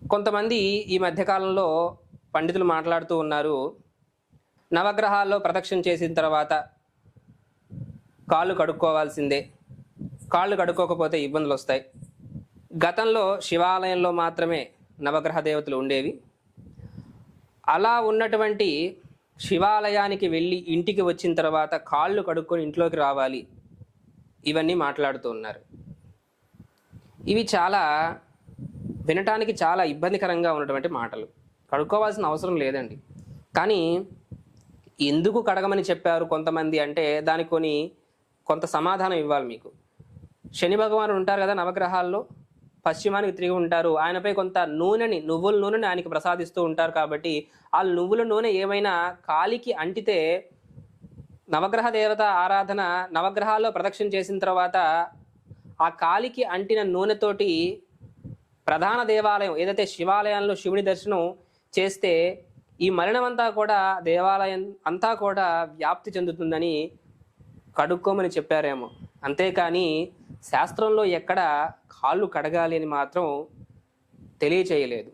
కొంతమంది ఈ మధ్యకాలంలో పండితులు మాట్లాడుతూ ఉన్నారు. నవగ్రహాల్లో ప్రదక్షిణ చేసిన తర్వాత కాళ్ళు కడుక్కోవాల్సిందే. కాళ్ళు కడుక్కోకపోతే ఇబ్బందులొస్తాయి. గతంలో శివాలయంలో మాత్రమే నవగ్రహ దేవతలు ఉండేవి. అలా ఉన్నటువంటి శివాలయానికి వెళ్ళి ఇంటికి వచ్చిన తర్వాత కాళ్ళు కడుక్కొని ఇంట్లోకి రావాలి. ఇవన్నీ మాట్లాడుతూ ఉన్నారు. ఇవి చాలా వినటానికి చాలా ఇబ్బందికరంగా ఉన్నటువంటి మాటలు. కడుక్కోవాల్సిన అవసరం లేదండి. కానీ ఎందుకు కడగమని చెప్పారు కొంతమంది అంటే దానికి కొంత సమాధానం ఇవ్వాలి మీకు. శని భగవానుడు ఉంటారు కదా నవగ్రహాల్లో, పశ్చిమానికి తిరిగి ఉంటారు. ఆయనపై కొంత నువ్వుల నూనెని ఆయనకి ప్రసాదిస్తూ ఉంటారు. కాబట్టి ఆ నువ్వుల నూనె ఏమైనా కాలికి అంటితే నవగ్రహ దేవత ఆరాధన నవగ్రహాల్లో ప్రదక్షిణ చేసిన తర్వాత ఆ కాలికి అంటిన నూనెతోటి ప్రధాన దేవాలయం ఏదైతే శివాలయంలో శివుని దర్శనం చేస్తే ఈ మలినమంతా కూడా దేవాలయం అంతా కూడా వ్యాప్తి చెందుతుందని కడుక్కోమని చెప్పారేమో. అంతేకాని శాస్త్రంలో ఎక్కడ కాళ్ళు కడగాలి అని మాత్రం తెలియచేయలేదు.